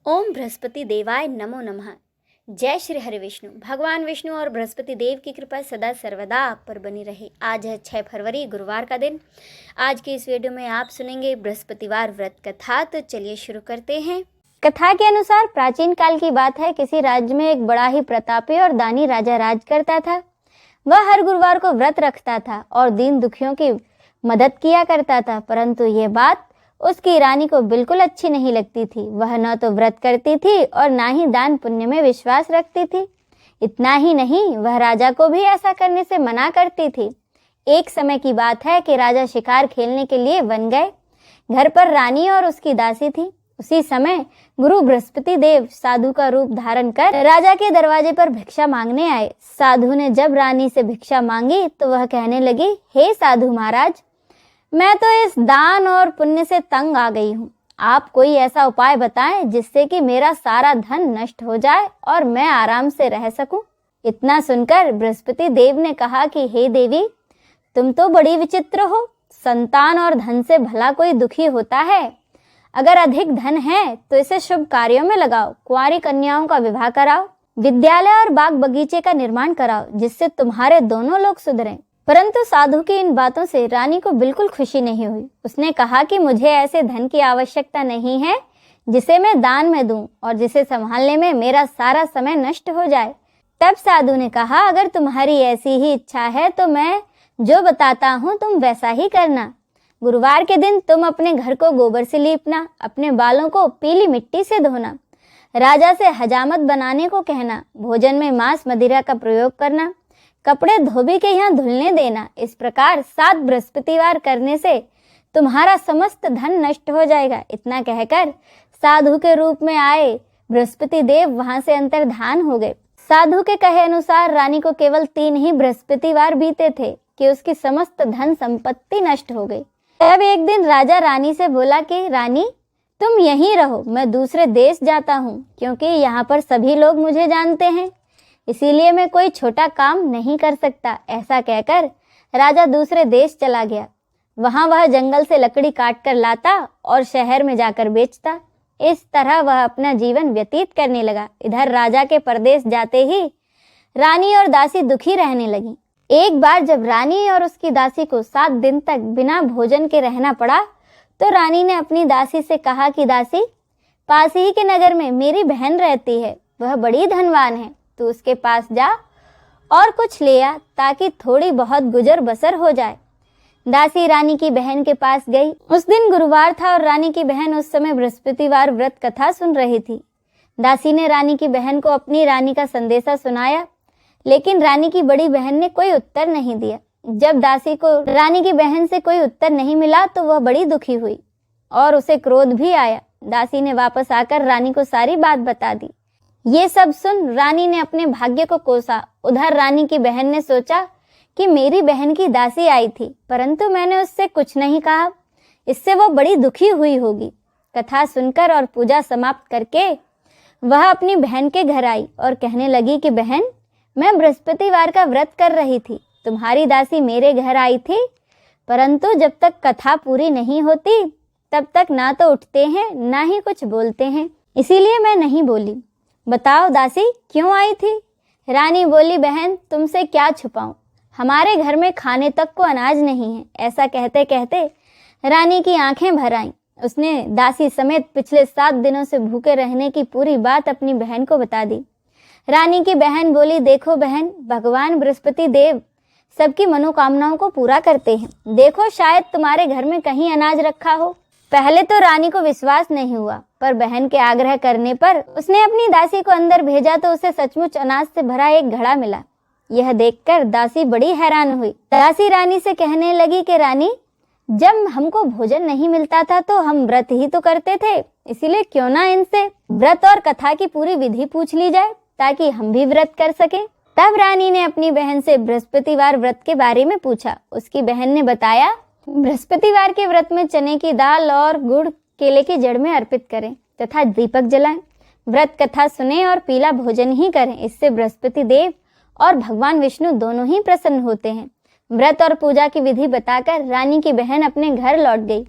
ओम बृहस्पति देवाय नमो नमः। जय श्री हरि विष्णु। भगवान विष्णु और बृहस्पति देव की कृपा सदा सर्वदा आप पर बनी रहे। आज है 6 फरवरी गुरुवार का दिन। आज की इस वीडियो में आप सुनेंगे बृहस्पतिवार व्रत कथा। तो चलिए शुरू करते हैं। कथा के अनुसार प्राचीन काल की बात है। किसी राज्य में एक बड़ा ही प्रतापी और दानी राजा राज करता था। वह हर गुरुवार को व्रत रखता था और दीन दुखियों की मदद किया करता था, परंतु ये बात उसकी रानी को बिल्कुल अच्छी नहीं लगती थी। वह न तो व्रत करती थी और ना ही दान पुण्य में विश्वास रखती थी। इतना ही नहीं, वह राजा को भी ऐसा करने से मना करती थी। एक समय की बात है कि राजा शिकार खेलने के लिए वन गए। घर पर रानी और उसकी दासी थी। उसी समय गुरु बृहस्पति देव साधु का रूप धारण कर राजा के दरवाजे पर भिक्षा मांगने आए। साधु ने जब रानी से भिक्षा मांगी तो वह कहने लगी, हे साधु महाराज, मैं तो इस दान और पुण्य से तंग आ गई हूँ। आप कोई ऐसा उपाय बताएं जिससे कि मेरा सारा धन नष्ट हो जाए और मैं आराम से रह सकूं। इतना सुनकर बृहस्पति देव ने कहा कि हे देवी, तुम तो बड़ी विचित्र हो। संतान और धन से भला कोई दुखी होता है। अगर अधिक धन है तो इसे शुभ कार्यों में लगाओ। कुंवारी कन्याओं का विवाह कराओ। विद्यालय और बाग बगीचे का निर्माण कराओ, जिससे तुम्हारे दोनों लोग सुधरें। परंतु साधु की इन बातों से रानी को बिल्कुल खुशी नहीं हुई। उसने कहा कि मुझे ऐसे धन की आवश्यकता नहीं है जिसे मैं दान में दूं और जिसे संभालने में मेरा सारा समय नष्ट हो जाए। तब साधु ने कहा, अगर तुम्हारी ऐसी ही इच्छा है तो मैं जो बताता हूँ तुम वैसा ही करना। गुरुवार के दिन तुम अपने घर को गोबर से लीपना, अपने बालों को पीली मिट्टी से धोना, राजा से हजामत बनाने को कहना, भोजन में मांस मदिरा का प्रयोग करना, कपड़े धोबी के यहाँ धुलने देना। इस प्रकार 7 बृहस्पतिवार करने से तुम्हारा समस्त धन नष्ट हो जाएगा। इतना कहकर साधु के रूप में आए बृहस्पति देव वहां से अंतर्धान हो गए। साधु के कहे अनुसार रानी को केवल 3 ही बृहस्पतिवार बीते थे कि उसकी समस्त धन संपत्ति नष्ट हो गई। तब एक दिन राजा रानी से बोला कि रानी, तुम यहीं रहो, मैं दूसरे देश जाता हूँ, क्योंकि यहाँ पर सभी लोग मुझे जानते हैं, इसीलिए मैं कोई छोटा काम नहीं कर सकता। ऐसा कहकर राजा दूसरे देश चला गया। वहां वह जंगल से लकड़ी काट कर लाता और शहर में जाकर बेचता। इस तरह वह अपना जीवन व्यतीत करने लगा। इधर राजा के परदेश जाते ही रानी और दासी दुखी रहने लगी। एक बार जब रानी और उसकी दासी को 7 दिन तक बिना भोजन के रहना पड़ा तो रानी ने अपनी दासी से कहा कि दासी, पास ही के नगर में मेरी बहन रहती है, वह बड़ी धनवान है, तू उसके पास जा और कुछ ले आ ताकि थोड़ी बहुत गुजर बसर हो जाए। दासी रानी की बहन के पास गई। उस दिन गुरुवार था और रानी की बहन उस समय बृहस्पतिवार व्रत कथा सुन रही थी। दासी ने रानी की बहन को अपनी रानी का संदेशा सुनाया, लेकिन रानी की बड़ी बहन ने कोई उत्तर नहीं दिया। जब दासी को रानी की बहन से कोई उत्तर नहीं मिला तो वह बड़ी दुखी हुई और उसे क्रोध भी आया। दासी ने वापस आकर रानी को सारी बात बता दी। ये सब सुन रानी ने अपने भाग्य को कोसा। उधर रानी की बहन ने सोचा कि मेरी बहन की दासी आई थी, परंतु मैंने उससे कुछ नहीं कहा, इससे वो बड़ी दुखी हुई होगी। कथा सुनकर और पूजा समाप्त करके वह अपनी बहन के घर आई और कहने लगी कि बहन, मैं बृहस्पतिवार का व्रत कर रही थी, तुम्हारी दासी मेरे घर आई थी, परंतु जब तक कथा पूरी नहीं होती तब तक ना तो उठते हैं ना ही कुछ बोलते हैं, इसीलिए मैं नहीं बोली। बताओ दासी, क्यों आई थी? रानी बोली, बहन, तुमसे क्या छुपाऊं, हमारे घर में खाने तक को अनाज नहीं है। ऐसा कहते कहते रानी की आंखें भर आईं। उसने दासी समेत पिछले 7 दिनों से भूखे रहने की पूरी बात अपनी बहन को बता दी। रानी की बहन बोली, देखो बहन, भगवान बृहस्पति देव सबकी मनोकामनाओं को पूरा करते हैं। देखो, शायद तुम्हारे घर में कहीं अनाज रखा हो। पहले तो रानी को विश्वास नहीं हुआ, पर बहन के आग्रह करने पर उसने अपनी दासी को अंदर भेजा तो उसे सचमुच अनाज से भरा एक घड़ा मिला। यह देखकर दासी बड़ी हैरान हुई। दासी रानी से कहने लगी कि रानी, जब हमको भोजन नहीं मिलता था तो हम व्रत ही तो करते थे, इसीलिए क्यों ना इनसे व्रत और कथा की पूरी विधि पूछ ली जाए ताकि हम भी व्रत कर सकें। तब रानी ने अपनी बहन से बृहस्पतिवार व्रत के बारे में पूछा। उसकी बहन ने बताया, बृहस्पतिवार के व्रत में चने की दाल और गुड़ केले की जड़ में अर्पित करें तथा दीपक जलाएं। व्रत कथा सुने और पीला भोजन ही करें, इससे बृहस्पति देव और भगवान विष्णु दोनों ही प्रसन्न होते हैं। व्रत और पूजा की विधि बताकर रानी की बहन अपने घर लौट गई।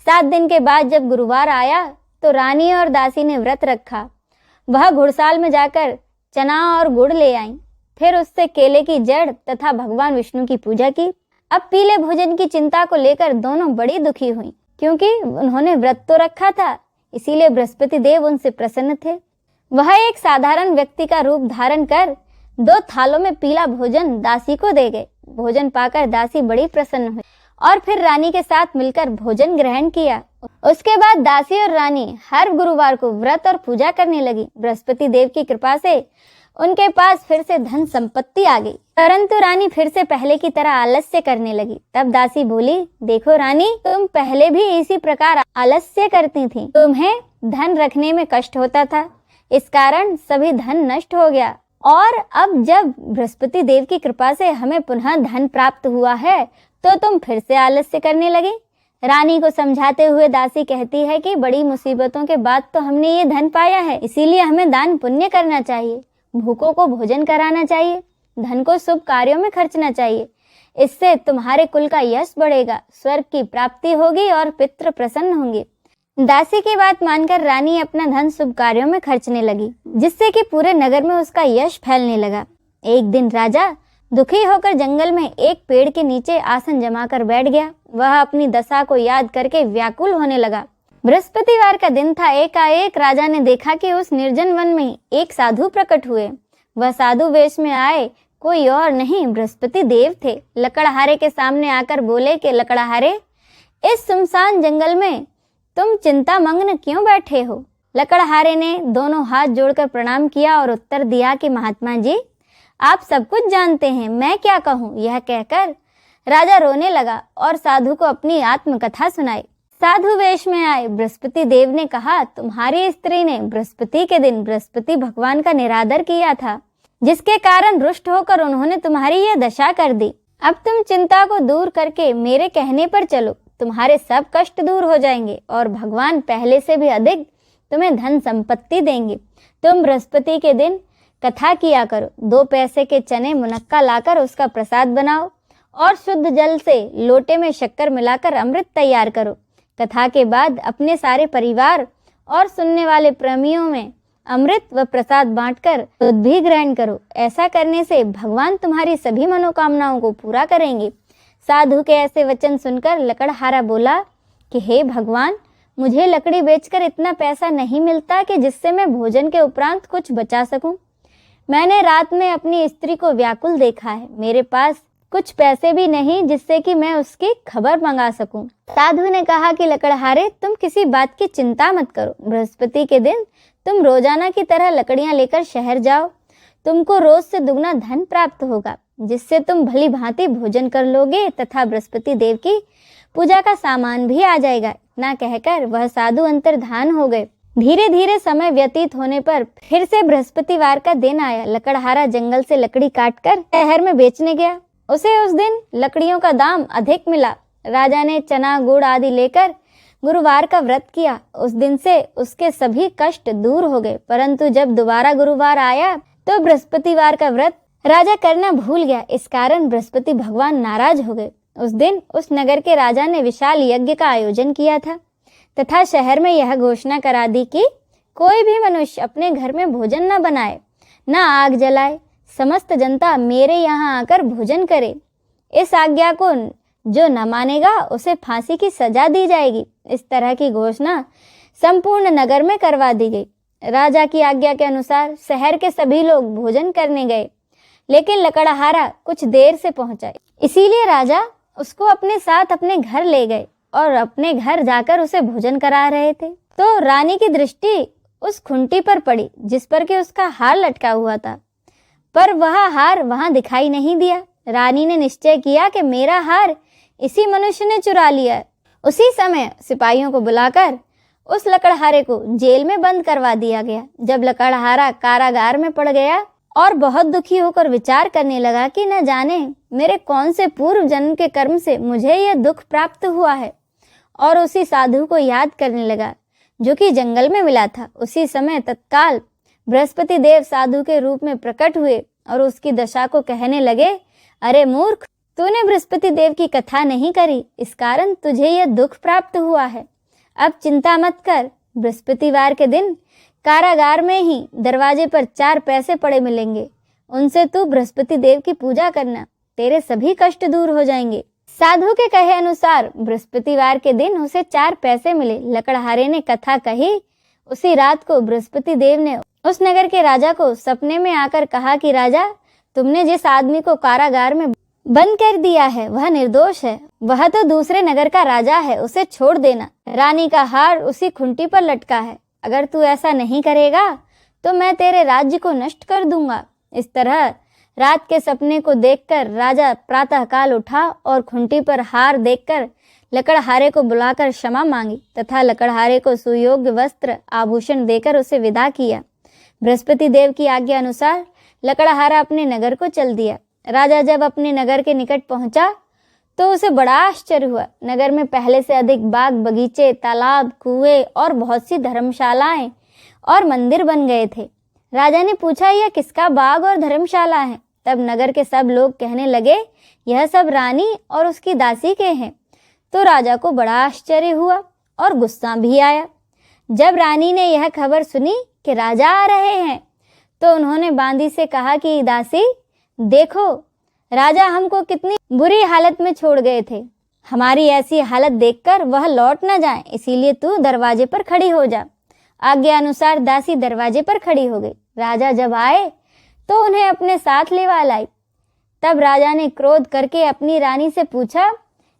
7 दिन के बाद जब गुरुवार आया तो रानी और दासी ने व्रत रखा। वह घुड़साल में जाकर चना और गुड़ ले आईं। फिर उससे केले की जड़ तथा भगवान विष्णु की पूजा की। अब पीले भोजन की चिंता को लेकर दोनों बड़ी दुखी हुई, क्योंकि उन्होंने व्रत तो रखा था, इसीलिए बृहस्पति देव उनसे प्रसन्न थे। वह एक साधारण व्यक्ति का रूप धारण कर 2 थालों में पीला भोजन दासी को दे गए। भोजन पाकर दासी बड़ी प्रसन्न हुई और फिर रानी के साथ मिलकर भोजन ग्रहण किया। उसके बाद दासी और रानी हर गुरुवार को व्रत और पूजा करने लगी। बृहस्पति देव की कृपा से उनके पास फिर से धन संपत्ति आ गई, परंतु रानी फिर से पहले की तरह आलस्य करने लगी। तब दासी बोली, देखो रानी, तुम पहले भी इसी प्रकार आलस्य करती थी। तुम्हें धन रखने में कष्ट होता था, इस कारण सभी धन नष्ट हो गया, और अब जब बृहस्पति देव की कृपा से हमें पुनः धन प्राप्त हुआ है तो तुम फिर से आलस्य करने लगे। रानी को समझाते हुए दासी कहती है कि बड़ी मुसीबतों के बाद तो हमने ये धन पाया है, इसीलिए हमें दान पुण्य करना चाहिए, भूखों को भोजन कराना चाहिए, धन को शुभ कार्यों में खर्चना चाहिए। इससे तुम्हारे कुल का यश बढ़ेगा, स्वर्ग की प्राप्ति होगी और पितृ प्रसन्न होंगे। दासी की बात मानकर रानी अपना धन शुभ कार्यों में खर्चने लगी, जिससे कि पूरे नगर में उसका यश फैलने लगा। एक दिन राजा दुखी होकर जंगल में एक पेड़ के नीचे आसन जमाकर बैठ गया। वह अपनी दशा को याद करके व्याकुल होने लगा। बृहस्पतिवार का दिन था। एकाएक राजा ने देखा कि उस निर्जन वन में एक साधु प्रकट हुए। वह साधु वेश में आए कोई और नहीं, बृहस्पति देव थे। लकड़हारे के सामने आकर बोले कि लकड़हारे, इस सुनसान जंगल में तुम चिंता मग्न क्यों बैठे हो? लकड़हारे ने दोनों हाथ जोड़कर प्रणाम किया और उत्तर दिया कि महात्मा जी, आप सब कुछ जानते हैं, मैं क्या कहूँ। यह कहकर राजा रोने लगा और साधु को अपनी आत्मकथा सुनाई। साधु वेश में आए बृहस्पति देव ने कहा, तुम्हारी स्त्री ने बृहस्पति के दिन बृहस्पति भगवान का निरादर किया था, जिसके कारण रुष्ट होकर उन्होंने तुम्हारी यह दशा कर दी। अब तुम चिंता को दूर करके मेरे कहने पर चलो, तुम्हारे सब कष्ट दूर हो जाएंगे और भगवान पहले से भी अधिक तुम्हें धन संपत्ति देंगे। तुम बृहस्पति के दिन कथा किया करो, 2 पैसे के चने मुनक्का लाकर उसका प्रसाद बनाओ और शुद्ध जल से लोटे में शक्कर मिलाकर अमृत तैयार करो। कथा के बाद अपने सारे परिवार और सुनने वाले प्रेमियों में अमृत व प्रसाद बांटकर दूध भी ग्रहण करो। ऐसा करने से भगवान तुम्हारी सभी मनोकामनाओं को पूरा करेंगे। साधु के ऐसे वचन सुनकर लकड़हारा बोला कि हे भगवान, मुझे लकड़ी बेचकर इतना पैसा नहीं मिलता कि जिससे मैं भोजन के उपरांत कुछ बचा सकूं। मैंने रात में अपनी स्त्री को व्याकुल देखा है, मेरे पास कुछ पैसे भी नहीं जिससे कि मैं उसकी खबर मंगा सकूं। साधु ने कहा कि लकड़हारे, तुम किसी बात की चिंता मत करो। बृहस्पति के दिन तुम रोजाना की तरह लकड़ियां लेकर शहर जाओ। तुमको रोज से दुगना धन प्राप्त होगा, जिससे तुम भली भांति भोजन कर लोगे तथा बृहस्पति देव की पूजा का सामान भी आ जाएगा। इतना कहकर वह साधु अंतर्धान हो गए। धीरे धीरे समय व्यतीत होने पर फिर से बृहस्पतिवार का दिन आया। लकड़हारा जंगल से लकड़ी काटकर शहर में बेचने गया। उसे उस दिन लकड़ियों का दाम अधिक मिला। राजा ने चना गुड़ आदि लेकर गुरुवार का व्रत किया। उस दिन से उसके सभी कष्ट दूर हो गए। परंतु जब दोबारा गुरुवार आया तो बृहस्पतिवार का व्रत राजा करना भूल गया। इस कारण बृहस्पति भगवान नाराज हो गए। उस दिन उस नगर के राजा ने विशाल यज्ञ का आयोजन किया था तथा शहर में यह घोषणा करा दी कि कोई भी मनुष्य अपने घर में भोजन न बनाए, न आग जलाए। समस्त जनता मेरे यहाँ आकर भोजन करे। इस आज्ञा को जो न मानेगा उसे फांसी की सजा दी जाएगी। इस तरह की घोषणा संपूर्ण नगर में करवा दी गई। राजा की आज्ञा के अनुसार शहर के सभी लोग भोजन करने गए, लेकिन लकड़हारा कुछ देर से पहुंचा, इसीलिए राजा उसको अपने साथ अपने घर ले गए और अपने घर जाकर उसे भोजन करा रहे थे। तो रानी की दृष्टि उस खुंटी पर पड़ी जिस पर कि उसका हार लटका हुआ था, पर वह हार वहां दिखाई नहीं दिया। रानी ने निश्चय किया कि मेरा हार इसी मनुष्य ने चुरा लिया है। उसी समय सिपाहियों को बुलाकर उस लकड़हारे को जेल में बंद करवा दिया गया। जब लकड़हारा कारागार में पड़ गया और बहुत दुखी होकर विचार करने लगा कि न जाने मेरे कौन से पूर्व जन्म के कर्म से मुझे यह दुख प्राप्त हुआ है, और उसी साधु को याद करने लगा जो कि जंगल में मिला था। उसी समय तत्काल बृहस्पति देव साधु के रूप में प्रकट हुए और उसकी दशा को कहने लगे, अरे मूर्ख, तूने बृहस्पति देव की कथा नहीं करी, इस कारण तुझे यह दुख प्राप्त हुआ है। अब चिंता मत कर, बृहस्पतिवार के दिन कारागार में ही दरवाजे पर 4 पैसे पड़े मिलेंगे। उनसे तू बृहस्पति देव की पूजा करना, तेरे सभी कष्ट दूर हो जाएंगे। साधु के कहे अनुसार बृहस्पतिवार के दिन उसे 4 पैसे मिले। लकड़हारे ने कथा कही। उसी रात को बृहस्पति देव ने उस नगर के राजा को सपने में आकर कहा कि राजा, तुमने जिस आदमी को कारागार में बंद कर दिया है वह निर्दोष है, वह तो दूसरे नगर का राजा है, उसे छोड़ देना। रानी का हार उसी खुंटी पर लटका है, अगर तू ऐसा नहीं करेगा तो मैं तेरे राज्य को नष्ट कर दूंगा। इस तरह रात के सपने को देखकर राजा प्रातःकाल उठा और खुंटी पर हार देखकर लकड़हारे को बुलाकर क्षमा मांगी तथा लकड़हारे को सुयोग्य वस्त्र आभूषण देकर उसे विदा किया। बृहस्पति देव की आज्ञा अनुसार लकड़हारा अपने नगर को चल दिया। राजा जब अपने नगर के निकट पहुंचा तो उसे बड़ा आश्चर्य हुआ। नगर में पहले से अधिक बाग बगीचे, तालाब, कुएं और बहुत सी धर्मशालाएं और मंदिर बन गए थे। राजा ने पूछा, यह किसका बाग और धर्मशाला है? तब नगर के सब लोग कहने लगे, यह सब रानी और उसकी दासी के हैं। तो राजा को बड़ा आश्चर्य हुआ और गुस्सा भी आया। जब रानी ने यह खबर सुनी कि राजा आ रहे हैं तो उन्होंने बांदी से कहा कि दासी, देखो राजा हमको कितनी बुरी हालत में छोड़ गए थे, हमारी ऐसी हालत देखकर वह लौट न जाए, इसीलिए तू दरवाजे पर खड़ी हो जा। आज्ञा अनुसार दासी दरवाजे पर खड़ी हो गई। राजा जब आए तो उन्हें अपने साथ लेवा लाई। तब राजा ने क्रोध करके अपनी रानी से पूछा,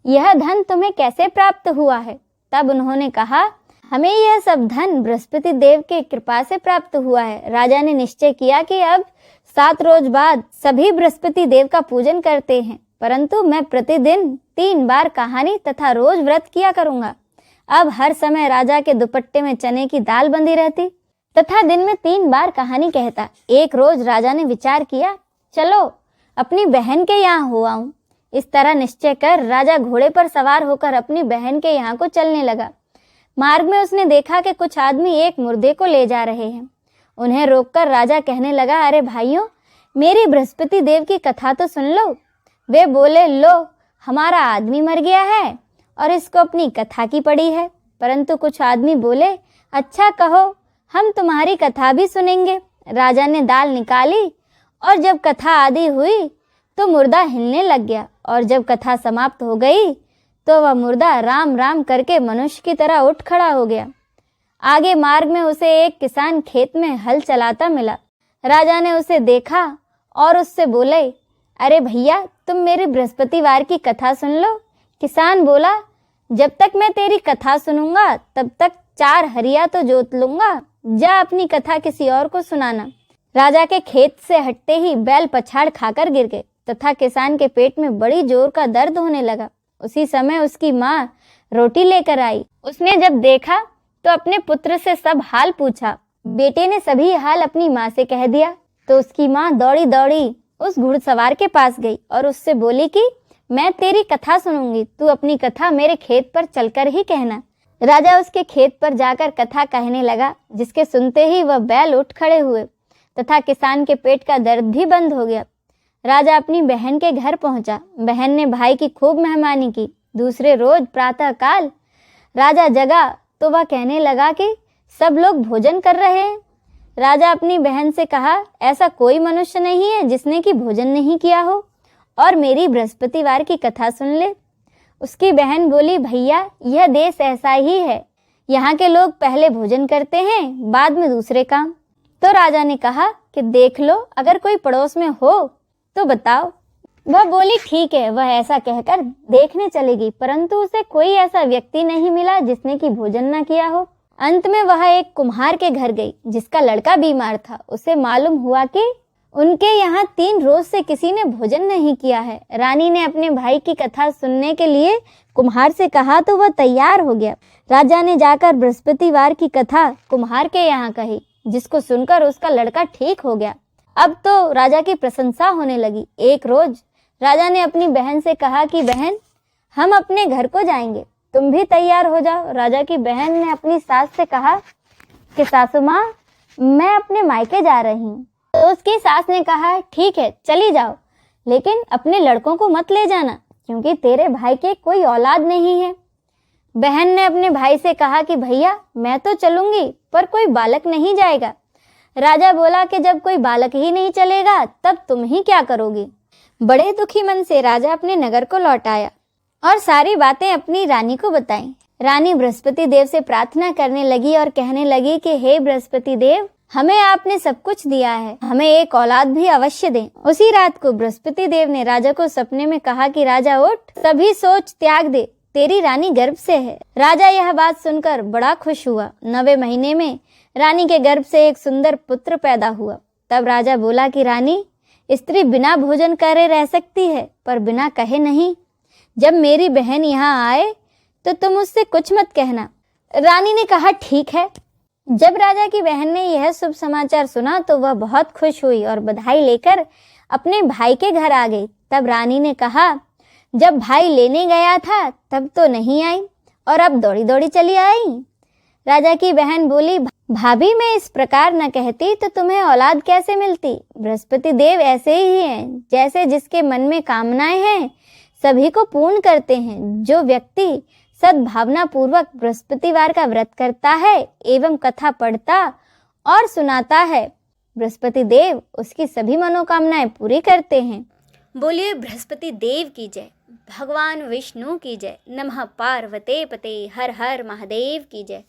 यह धन तुम्हें कैसे प्राप्त हुआ है? तब उन्होंने कहा, हमें यह सब धन बृहस्पति देव के कृपा से प्राप्त हुआ है। राजा ने निश्चय किया कि अब 7 रोज बाद सभी बृहस्पति देव का पूजन करते हैं, परंतु मैं प्रतिदिन 3 बार कहानी तथा रोज व्रत किया करूंगा। अब हर समय राजा के दुपट्टे में चने की दाल बंधी रहती तथा दिन में 3 बार कहानी कहता। एक रोज राजा ने विचार किया, चलो अपनी बहन के यहाँ हो आऊं। इस तरह निश्चय कर राजा घोड़े पर सवार होकर अपनी बहन के यहाँ को चलने लगा। मार्ग में उसने देखा कि कुछ आदमी एक मुर्दे को ले जा रहे हैं। उन्हें रोककर राजा कहने लगा, अरे भाइयों, मेरी बृहस्पति देव की कथा तो सुन लो। वे बोले, लो हमारा आदमी मर गया है और इसको अपनी कथा की पड़ी है। परंतु कुछ आदमी बोले, अच्छा कहो, हम तुम्हारी कथा भी सुनेंगे। राजा ने दाल निकाली और जब कथा आदि हुई तो मुर्दा हिलने लग गया और जब कथा समाप्त हो गई तो वह मुर्दा राम राम करके मनुष्य की तरह उठ खड़ा हो गया। आगे मार्ग में उसे एक किसान खेत में हल चलाता मिला। राजा ने उसे देखा और उससे बोले, अरे भैया, तुम मेरी बृहस्पतिवार की कथा सुन लो। किसान बोला, जब तक मैं तेरी कथा सुनूंगा तब तक 4 हरिया तो जोत लूंगा, जा अपनी कथा किसी और को सुनाना। राजा के खेत से हटते ही बैल पछाड़ खाकर गिर गए तथा किसान के पेट में बड़ी जोर का दर्द होने लगा। उसी समय उसकी माँ रोटी लेकर आई। उसने जब देखा तो अपने पुत्र से सब हाल पूछा। बेटे ने सभी हाल अपनी माँ से कह दिया तो उसकी माँ दौड़ी दौड़ी उस घुड़सवार के पास गई और उससे बोली कि मैं तेरी कथा सुनूंगी, तू अपनी कथा मेरे खेत पर चलकर ही कहना। राजा उसके खेत पर जाकर कथा कहने लगा, जिसके सुनते ही वह बैल उठ खड़े हुए तथा किसान के पेट का दर्द भी बंद हो गया। राजा अपनी बहन के घर पहुंचा। बहन ने भाई की खूब मेहमानी की। दूसरे रोज प्रातःकाल राजा जगा तो वह कहने लगा कि सब लोग भोजन कर रहे हैं। राजा अपनी बहन से कहा, ऐसा कोई मनुष्य नहीं है जिसने कि भोजन नहीं किया हो और मेरी बृहस्पतिवार की कथा सुन ले। उसकी बहन बोली, भैया, यह देश ऐसा ही है, यहाँ के लोग पहले भोजन करते हैं, बाद में दूसरे काम। तो राजा ने कहा कि देख लो, अगर कोई पड़ोस में हो तो बताओ। वह बोली, ठीक है। वह ऐसा कहकर देखने चलेगी, परंतु उसे कोई ऐसा व्यक्ति नहीं मिला जिसने कि भोजन न किया हो। अंत में वह एक कुम्हार के घर गई जिसका लड़का बीमार था। उसे मालूम हुआ कि उनके यहाँ 3 रोज से किसी ने भोजन नहीं किया है। रानी ने अपने भाई की कथा सुनने के लिए कुम्हार से कहा तो वह तैयार हो गया। राजा ने जाकर बृहस्पतिवार की कथा कुम्हार के यहाँ कही, जिसको सुनकर उसका लड़का ठीक हो गया। अब तो राजा की प्रशंसा होने लगी। एक रोज राजा ने अपनी बहन से कहा कि बहन, हम अपने घर को जाएंगे, तुम भी तैयार हो जाओ। राजा की बहन ने अपनी सास से कहा कि सासू माँ, मैं अपने मायके जा रही हूँ। तो उसकी सास ने कहा, ठीक है, चली जाओ, लेकिन अपने लड़कों को मत ले जाना, क्योंकि तेरे भाई के कोई औलाद नहीं है। बहन ने अपने भाई से कहा कि भैया मैं तो चलूंगी पर कोई बालक नहीं जाएगा। राजा बोला कि जब कोई बालक ही नहीं चलेगा तब तुम ही क्या करोगी। बड़े दुखी मन से राजा अपने नगर को लौट आया और सारी बातें अपनी रानी को बताई। रानी बृहस्पति देव से प्रार्थना करने लगी और कहने लगी कि हे बृहस्पति देव, हमें आपने सब कुछ दिया है, हमें एक औलाद भी अवश्य दें। उसी रात को बृहस्पति देव ने राजा को सपने में कहा कि राजा उठ, सभी सोच त्याग दे, तेरी रानी गर्भ से है। राजा यह बात सुनकर बड़ा खुश हुआ। 9वें महीने में रानी के गर्भ से एक सुंदर पुत्र पैदा हुआ। तब राजा बोला कि रानी, स्त्री बिना भोजन करे रह सकती है पर बिना कहे नहीं। जब मेरी बहन यहाँ आए तो तुम उससे कुछ मत कहना। रानी ने कहा ठीक है। जब राजा की बहन ने यह शुभ समाचार सुना तो वह बहुत खुश हुई और बधाई लेकर अपने भाई के घर आ गई। तब रानी ने कहा, जब भाई लेने गया था तब तो नहीं आई और अब दौड़ी दौड़ी चली आई। राजा की बहन बोली, भाभी मैं इस प्रकार न कहती तो तुम्हें औलाद कैसे मिलती। बृहस्पति देव ऐसे ही हैं, जैसे जिसके मन में कामनाएं हैं सभी को पूर्ण करते हैं। जो व्यक्ति सद्भावना पूर्वक बृहस्पतिवार का व्रत करता है एवं कथा पढ़ता और सुनाता है, बृहस्पति देव उसकी सभी मनोकामनाएं पूरी करते हैं। बोलिए बृहस्पति देव की जय, भगवान विष्णु की जय, नमः पार्वते पते, हर हर महादेव की जय।